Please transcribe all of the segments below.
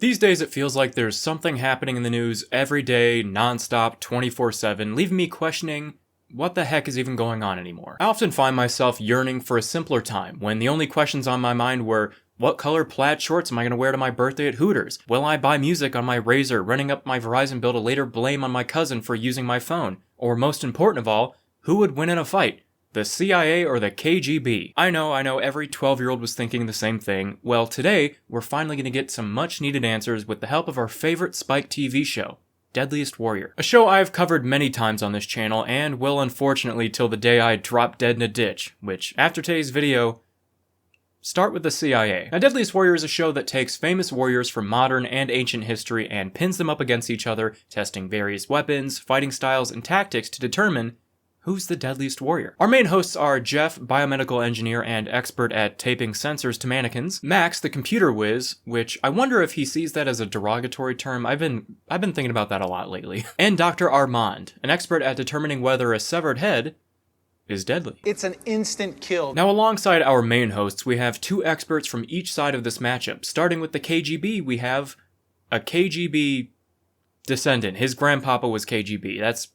These days it feels like there's something happening in the news every day, non-stop, 24/7, leaving me questioning what the heck is even going on anymore. I often find myself yearning for a simpler time, when the only questions on my mind were, what color plaid shorts am I going to wear to my birthday at Hooters? Will I buy music on my Razor, running up my Verizon bill to later blame on my cousin for using my phone? Or most important of all, who would win in a fight? The CIA or the KGB? I know, every 12-year-old was thinking the same thing. Well, today, we're finally going to get some much-needed answers with the help of our favorite Spike TV show, Deadliest Warrior. A show I've covered many times on this channel, and will unfortunately till the day I drop dead in a ditch, which, after today's video, start with the CIA. Now, Deadliest Warrior is a show that takes famous warriors from modern and ancient history and pins them up against each other, testing various weapons, fighting styles, and tactics to determine who's the deadliest warrior. Our main hosts are Jeff, biomedical engineer and expert at taping sensors to mannequins, Max, the computer whiz, which I wonder if he sees that as a derogatory term. I've been thinking about that a lot lately, and Dr. Armand, an expert at determining whether a severed head is deadly. It's an instant kill. Now, alongside our main hosts, we have two experts from each side of this matchup. Starting with the KGB, we have a KGB descendant. His grandpapa was KGB. That's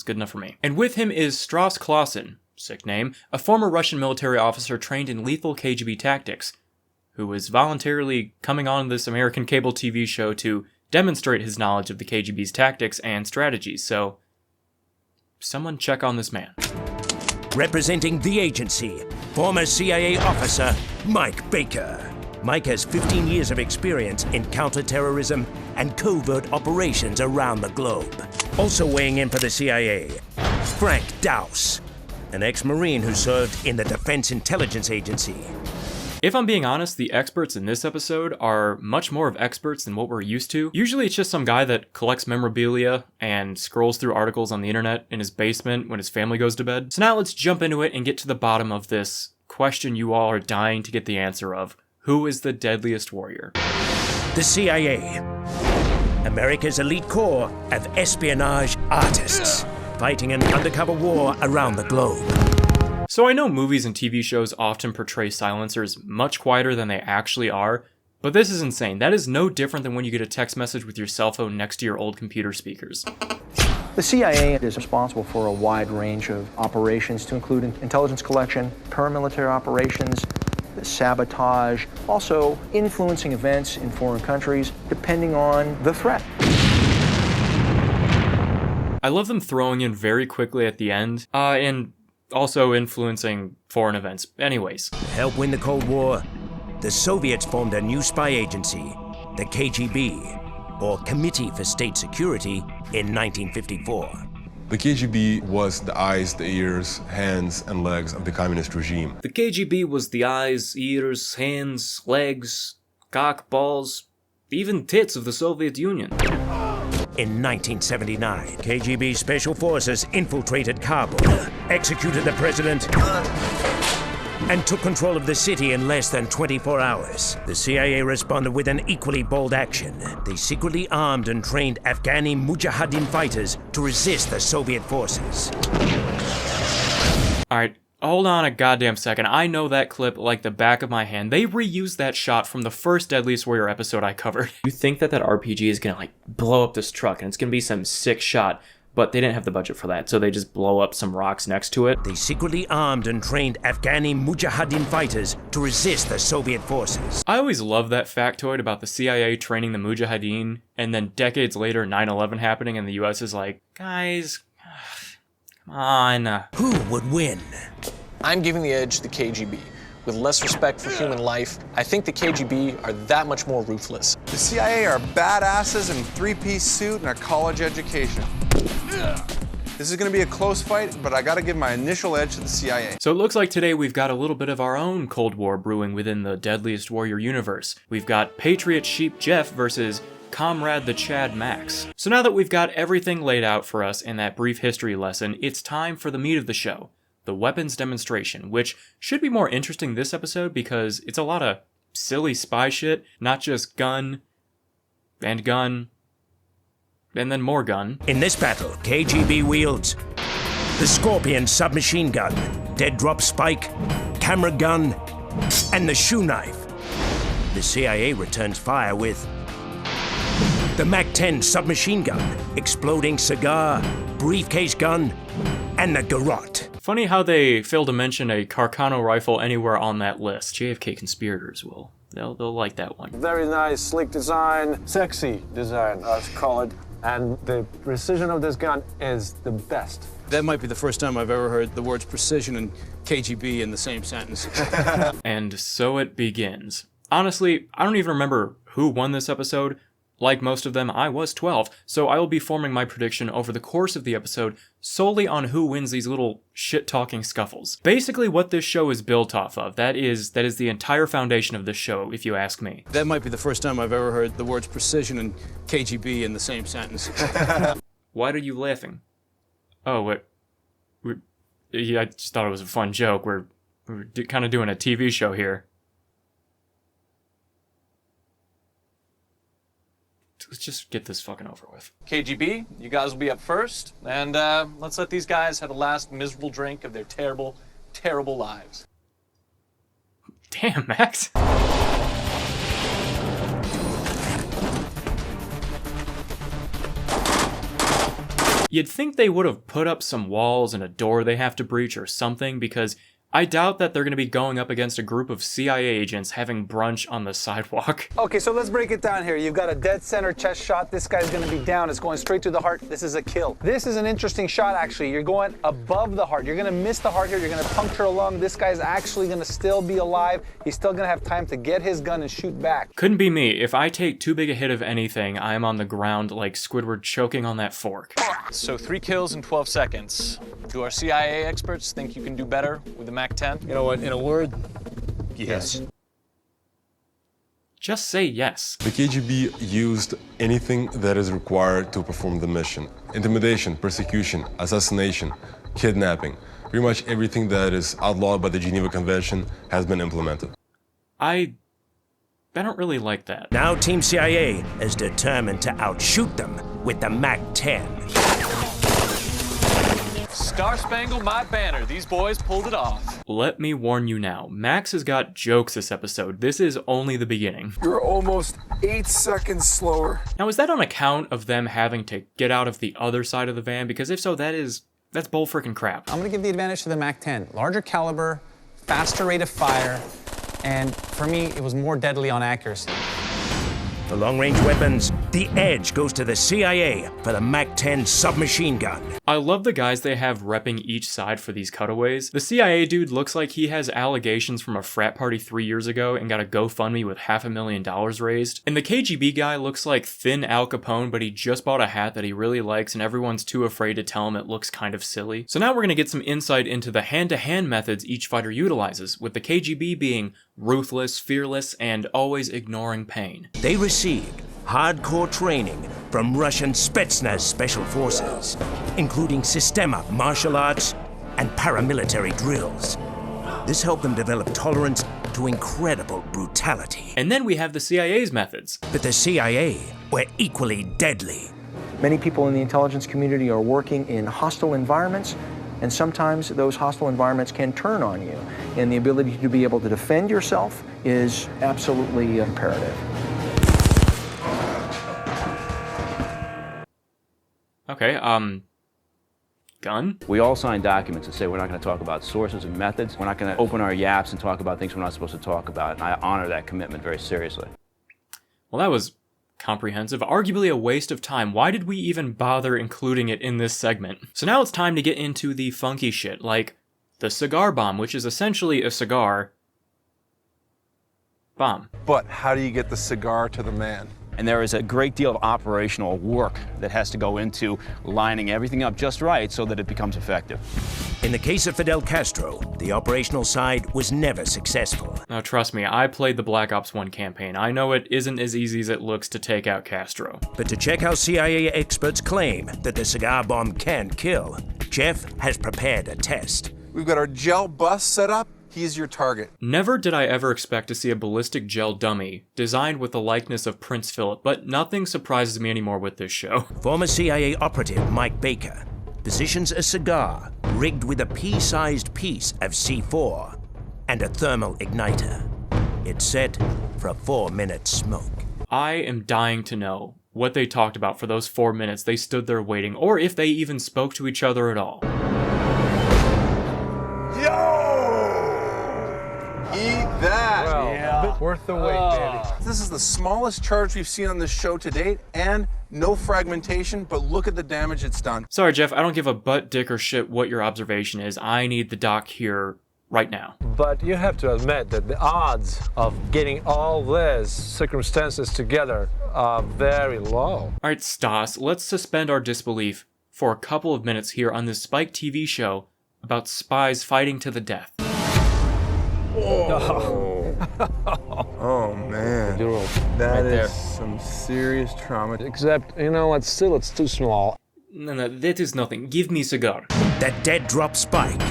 good enough for me. And with him is Strauss Clausen, sick name, a former Russian military officer trained in lethal KGB tactics, who is voluntarily coming on this American cable TV show to demonstrate his knowledge of the KGB's tactics and strategies. So, someone check on this man. Representing the agency, former CIA officer Mike Baker. Mike has 15 years of experience in counterterrorism and covert operations around the globe. Also weighing in for the CIA, Frank Dowse, an ex-Marine who served in the Defense Intelligence Agency. If I'm being honest, the experts in this episode are much more of experts than what we're used to. Usually it's just some guy that collects memorabilia and scrolls through articles on the internet in his basement when his family goes to bed. So now let's jump into it and get to the bottom of this question you all are dying to get the answer of. Who is the deadliest warrior? The CIA, America's elite corps of espionage artists, fighting an undercover war around the globe. So I know movies and TV shows often portray silencers much quieter than they actually are, but this is insane. That is no different than when you get a text message with your cell phone next to your old computer speakers. The CIA is responsible for a wide range of operations to include intelligence collection, paramilitary operations, sabotage, also influencing events in foreign countries depending on the threat. I love them throwing in very quickly at the end, and also influencing foreign events. Anyways. To help win the Cold War, the Soviets formed a new spy agency, the KGB, or Committee for State Security, in 1954. The KGB was the eyes, the ears, hands, and legs of the communist regime. The KGB was the eyes, ears, hands, legs, cock, balls, even tits of the Soviet Union. In 1979, KGB special forces infiltrated Kabul, executed the president, and took control of the city in less than 24 hours. The CIA responded with an equally bold action. They secretly armed and trained Afghani Mujahideen fighters to resist the Soviet forces. Alright, hold on a goddamn second. I know that clip like the back of my hand. They reused that shot from the first Deadliest Warrior episode I covered. You think that RPG is gonna like blow up this truck and it's gonna be some sick shot, but they didn't have the budget for that, so they just blow up some rocks next to it. They secretly armed and trained Afghani Mujahideen fighters to resist the Soviet forces. I always love that factoid about the CIA training the Mujahideen, and then decades later 9/11 happening and the US is like, guys, come on. Who would win? I'm giving the edge to the KGB. With less respect for human life, I think the KGB are that much more ruthless. The CIA are badasses in three-piece suit and a college education. This is going to be a close fight, but I got to give my initial edge to the CIA. So it looks like today we've got a little bit of our own Cold War brewing within the Deadliest Warrior universe. We've got Patriot Sheep Jeff versus Comrade the Chad Max. So now that we've got everything laid out for us in that brief history lesson, it's time for the meat of the show, the weapons demonstration, which should be more interesting this episode because it's a lot of silly spy shit, not just gun, and then more gun. In this battle, KGB wields the Scorpion submachine gun, dead drop spike, camera gun, and the shoe knife. The CIA returns fire with The MAC-10 submachine gun, exploding cigar, briefcase gun, and the garrote. Funny how they fail to mention a Carcano rifle anywhere on that list. JFK conspirators will. They'll like that one. Very nice, sleek design, sexy design, let's call it. And the precision of this gun is the best. That might be the first time I've ever heard the words precision and KGB in the same sentence. And so it begins. Honestly, I don't even remember who won this episode. Like most of them, I was 12, so I will be forming my prediction over the course of the episode solely on who wins these little shit-talking scuffles. Basically what this show is built off of. That is the entire foundation of this show, if you ask me. That might be the first time I've ever heard the words precision and KGB in the same sentence. Why are you laughing? Oh, yeah, I just thought it was a fun joke. We're kind of doing a TV show here. Let's just get this fucking over with. KGB, you guys will be up first, and let's let these guys have the last miserable drink of their terrible, terrible lives. Damn, Max. You'd think they would have put up some walls and a door they have to breach or something, because I doubt that they're going to be going up against a group of CIA agents having brunch on the sidewalk. Okay, so let's break it down here. You've got a dead center chest shot. This guy's gonna be down. It's going straight to the heart. This is a kill. This is an interesting shot, actually. You're going above the heart. You're gonna miss the heart here. You're gonna puncture a lung. This guy's actually gonna still be alive. He's still gonna have time to get his gun and shoot back. Couldn't be me. If I take too big a hit of anything, I'm on the ground like Squidward choking on that fork. So 3 kills in 12 seconds. Do our CIA experts think you can do better with the MAC-10? You know what, in a word, yes. Just say yes. The KGB used anything that is required to perform the mission. Intimidation, persecution, assassination, kidnapping. Pretty much everything that is outlawed by the Geneva Convention has been implemented. I don't really like that. Now Team CIA is determined to outshoot them with the MAC-10. Star Spangled My Banner. These boys pulled it off. Let me warn you now. Max has got jokes this episode. This is only the beginning. You're almost 8 seconds slower. Now, is that on account of them having to get out of the other side of the van? Because if so, that's bull frickin' crap. I'm gonna give the advantage to the MAC-10. Larger caliber, faster rate of fire, and for me, it was more deadly on accuracy. For long-range weapons, the edge goes to the CIA for the MAC-10 submachine gun. I love the guys they have repping each side for these cutaways. The CIA dude looks like he has allegations from a frat party 3 years ago and got a GoFundMe with $500,000 raised. And the KGB guy looks like thin Al Capone, but he just bought a hat that he really likes and everyone's too afraid to tell him it looks kind of silly. So now we're gonna get some insight into the hand-to-hand methods each fighter utilizes, with the KGB being ruthless, fearless, and always ignoring pain. They received hardcore training from Russian Spetsnaz special forces, including Sistema martial arts and paramilitary drills. This helped them develop tolerance to incredible brutality. And then we have the CIA's methods. But the CIA were equally deadly. Many people in the intelligence community are working in hostile environments, and sometimes those hostile environments can turn on you. And the ability to be able to defend yourself is absolutely imperative. Okay, gun? We all sign documents that say we're not going to talk about sources and methods. We're not going to open our yaps and talk about things we're not supposed to talk about, and I honor that commitment very seriously. Well, that was comprehensive, arguably a waste of time. Why did we even bother including it in this segment? So now it's time to get into the funky shit, like the cigar bomb, which is essentially a cigar bomb. But how do you get the cigar to the man? And there is a great deal of operational work that has to go into lining everything up just right so that it becomes effective. In the case of Fidel Castro, the operational side was never successful. Now trust me, I played the Black Ops 1 campaign. I know it isn't as easy as it looks to take out Castro. But to check how CIA experts claim that the cigar bomb can kill, Jeff has prepared a test. We've got our gel bus set up. He's your target. Never did I ever expect to see a ballistic gel dummy designed with the likeness of Prince Philip, but nothing surprises me anymore with this show. Former CIA operative Mike Baker positions a cigar rigged with a pea-sized piece of C4 and a thermal igniter. It's set for a 4-minute smoke. I am dying to know what they talked about for those 4 minutes they stood there waiting, or if they even spoke to each other at all. Eat that! Well, Yeah. worth the wait, baby. This is the smallest charge we've seen on this show to date, and no fragmentation, but look at the damage it's done. Sorry, Jeff, I don't give a butt, dick, or shit what your observation is. I need the doc here right now. But you have to admit that the odds of getting all these circumstances together are very low. Alright, Stas, let's suspend our disbelief for a couple of minutes here on this Spike TV show about spies fighting to the death. Oh man, that is some serious trauma. Except, you know what, still it's too small. No, that is nothing. Give me cigar. The dead drop Spike.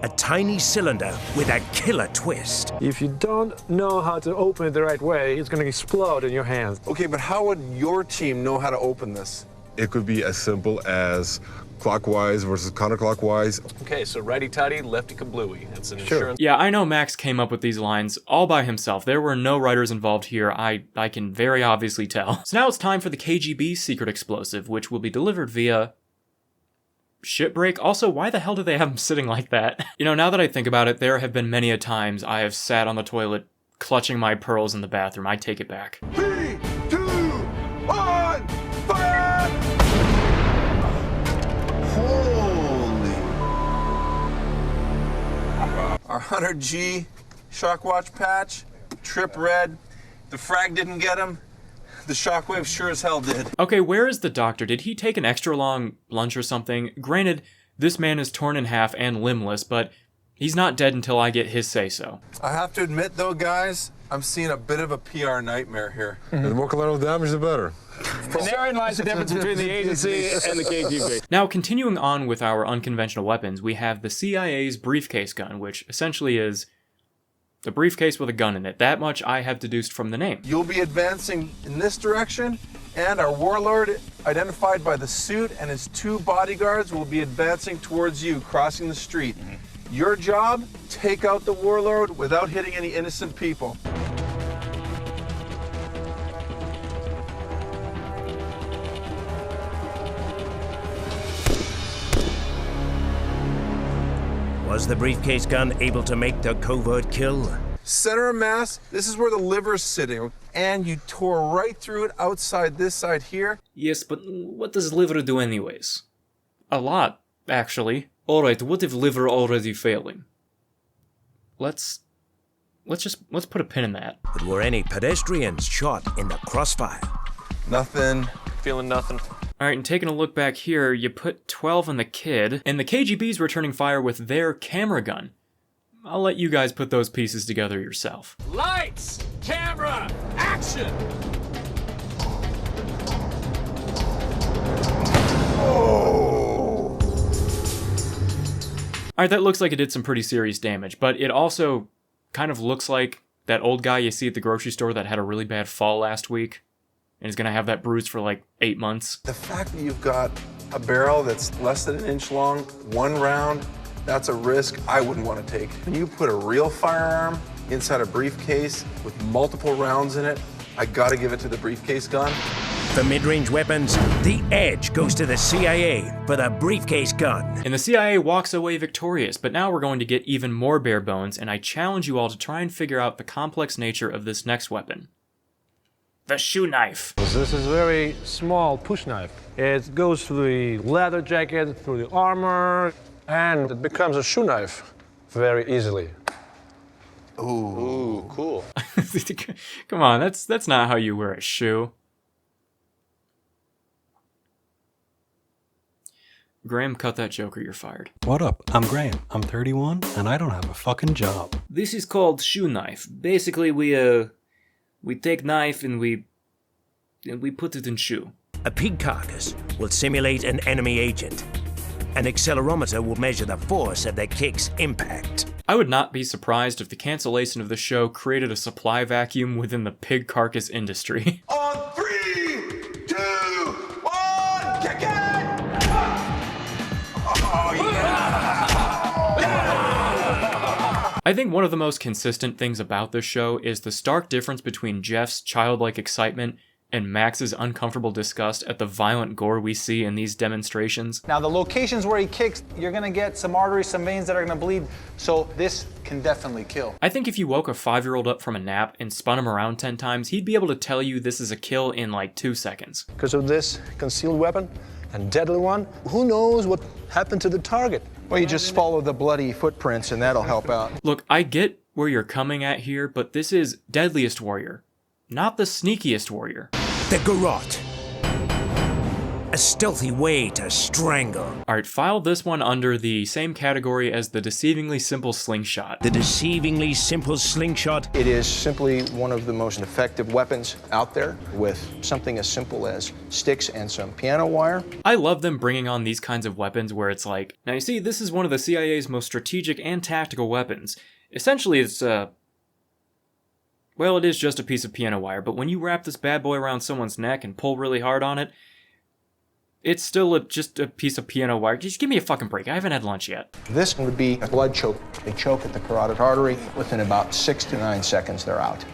A tiny cylinder with a killer twist. If you don't know how to open it the right way, it's gonna explode in your hands. Okay, but how would your team know how to open this? It could be as simple as clockwise versus counterclockwise. Okay, so righty-tighty, lefty-kablooey. It's an insurance. Yeah, I know Max came up with these lines all by himself. There were no writers involved here, I can very obviously tell. So now it's time for the KGB secret explosive, which will be delivered via shipbreak. Also, why the hell do they have him sitting like that? You know, now that I think about it, there have been many a times I have sat on the toilet clutching my pearls in the bathroom. I take it back. 3, 2, 1, fire! Holy. Our 100G shock watch patch, trip red. The frag didn't get him. The shockwave sure as hell did. Okay, where is the doctor? Did he take an extra long lunch or something? Granted, this man is torn in half and limbless, but he's not dead until I get his say-so. I have to admit though, guys, I'm seeing a bit of a PR nightmare here. The more collateral damage, the better. And therein lies the difference between the agency and the KGB. Now, continuing on with our unconventional weapons, we have the CIA's briefcase gun, which essentially is the briefcase with a gun in it. That much I have deduced from the name. You'll be advancing in this direction, and our warlord, identified by the suit, and his 2 bodyguards will be advancing towards you, crossing the street. Your job, take out the warlord without hitting any innocent people. Was the briefcase gun able to make the covert kill? Center of mass, this is where the liver's sitting, and you tore right through it outside this side here. Yes, but what does liver do anyways? A lot, actually. Alright, what if liver already failing? Let's put a pin in that. But were any pedestrians shot in the crossfire? Nothing. Feeling nothing. Alright, and taking a look back here, you put 12 on the kid, and the KGB's returning fire with their camera gun. I'll let you guys put those pieces together yourself. Lights, camera, action! Alright, that looks like it did some pretty serious damage, but it also kind of looks like that old guy you see at the grocery store that had a really bad fall last week, and is gonna have that bruise for like 8 months. The fact that you've got a barrel that's less than 1 inch long, 1 round, that's a risk I wouldn't want to take. When you put a real firearm inside a briefcase with multiple rounds in it, I gotta give it to the briefcase gun. For mid-range weapons, the edge goes to the CIA for the briefcase gun. And the CIA walks away victorious, but now we're going to get even more bare bones, and I challenge you all to try and figure out the complex nature of this next weapon. The shoe knife. This is a very small push knife. It goes through the leather jacket, through the armor, and it becomes a shoe knife very easily. Ooh, cool. Come on, that's not how you wear a shoe. Graham, cut that joke or you're fired. What up? I'm Graham. I'm 31 and I don't have a fucking job. This is called shoe knife. Basically, we take knife and we put it in shoe. A pig carcass will simulate an enemy agent. An accelerometer will measure the force of the kick's impact. I would not be surprised if the cancellation of the show created a supply vacuum within the pig carcass industry. On 3, 2, 1, kick it! Oh, yeah! I think one of the most consistent things about this show is the stark difference between Jeff's childlike excitement and Max's uncomfortable disgust at the violent gore we see in these demonstrations. Now the locations where he kicks, you're gonna get some arteries, some veins that are gonna bleed, so this can definitely kill. I think if you woke a 5-year-old up from a nap and spun him around 10 times, he'd be able to tell you this is a kill in like 2 seconds. Because of this concealed weapon and deadly one, who knows what happened to the target? Well, you just follow the bloody footprints and that'll help out. Look, I get where you're coming at here, but this is Deadliest Warrior, not the sneakiest warrior. The garrote. A stealthy way to strangle. Alright, file this one under the same category as the deceivingly simple slingshot. The deceivingly simple slingshot. It is simply one of the most effective weapons out there, with something as simple as sticks and some piano wire. I love them bringing on these kinds of weapons where it's like, now you see, this is one of the CIA's most strategic and tactical weapons. Essentially, it's well, it is just a piece of piano wire, but when you wrap this bad boy around someone's neck and pull really hard on it, it's still just a piece of piano wire. Just give me a fucking break. I haven't had lunch yet. This would be a blood choke. They choke at the carotid artery. Within about 6 to 9 seconds, they're out.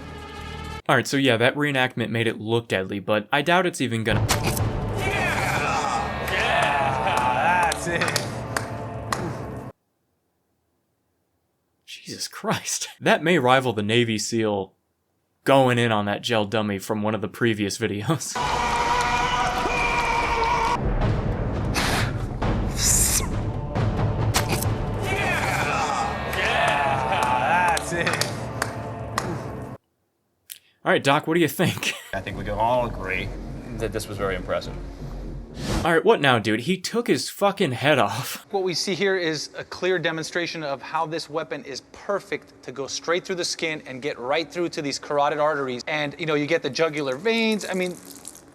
Alright, so yeah, that reenactment made it look deadly, but I doubt it's even gonna... Yeah, that's it. Jesus Christ. That may rival the Navy SEAL going in on that gel dummy from one of the previous videos. That's it. Alright, Doc, what do you think? I think we can all agree that this was very impressive. Alright, what now, dude? He took his fucking head off. What we see here is a clear demonstration of how this weapon is perfect to go straight through the skin and get right through to these carotid arteries. And, you know, you get the jugular veins. I mean,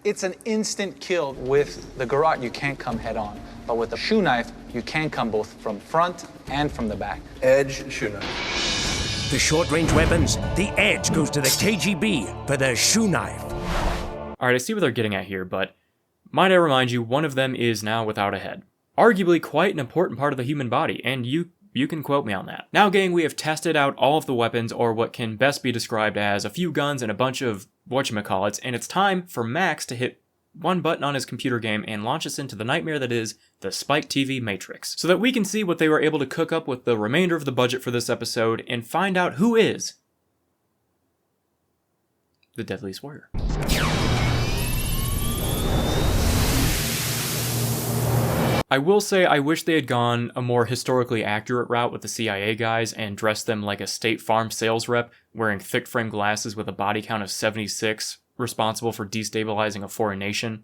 it's an instant kill. With the garrote, you can't come head on. But with the shoe knife, you can come both from front and from the back. Edge, shoe knife. The short-range weapons, the edge goes to the KGB for the shoe knife. Alright, I see what they're getting at here, but might I remind you, one of them is now without a head. Arguably quite an important part of the human body, and you can quote me on that. Now, gang, we have tested out all of the weapons, or what can best be described as a few guns and a bunch of whatchamacallits, and it's time for Max to hit one button on his computer game and launch us into the nightmare that is the Spike TV Matrix, so that we can see what they were able to cook up with the remainder of the budget for this episode and find out who is the Deadliest Warrior. I will say I wish they had gone a more historically accurate route with the CIA guys and dressed them like a State Farm sales rep wearing thick frame glasses with a body count of 76, responsible for destabilizing a foreign nation.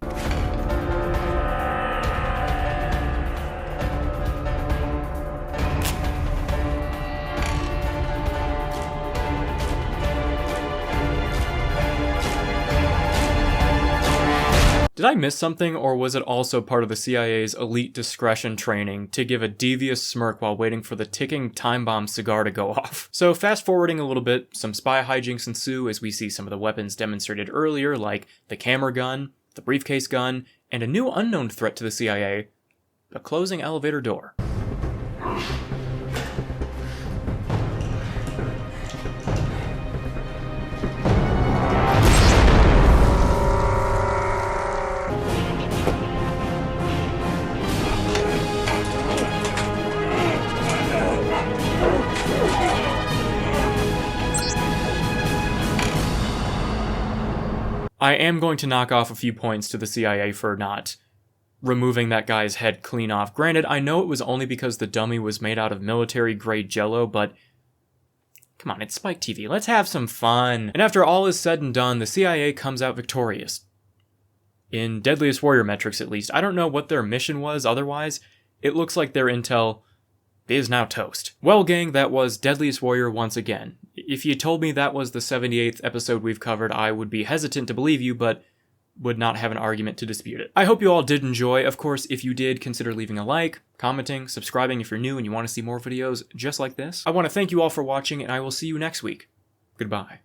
Did I miss something, or was it also part of the CIA's elite discretion training to give a devious smirk while waiting for the ticking time bomb cigar to go off? So fast forwarding a little bit, some spy hijinks ensue as we see some of the weapons demonstrated earlier, like the camera gun, the briefcase gun, and a new unknown threat to the CIA, a closing elevator door. I am going to knock off a few points to the CIA for not removing that guy's head clean off. Granted, I know it was only because the dummy was made out of military-grade jello, but come on, it's Spike TV. Let's have some fun. And after all is said and done, the CIA comes out victorious. In Deadliest Warrior metrics, at least. I don't know what their mission was otherwise. It looks like their intel is now toast. Well, gang, that was Deadliest Warrior once again. If you told me that was the 78th episode we've covered, I would be hesitant to believe you, but would not have an argument to dispute it. I hope you all did enjoy. Of course, if you did, consider leaving a like, commenting, subscribing if you're new and you want to see more videos just like this. I want to thank you all for watching, and I will see you next week. Goodbye.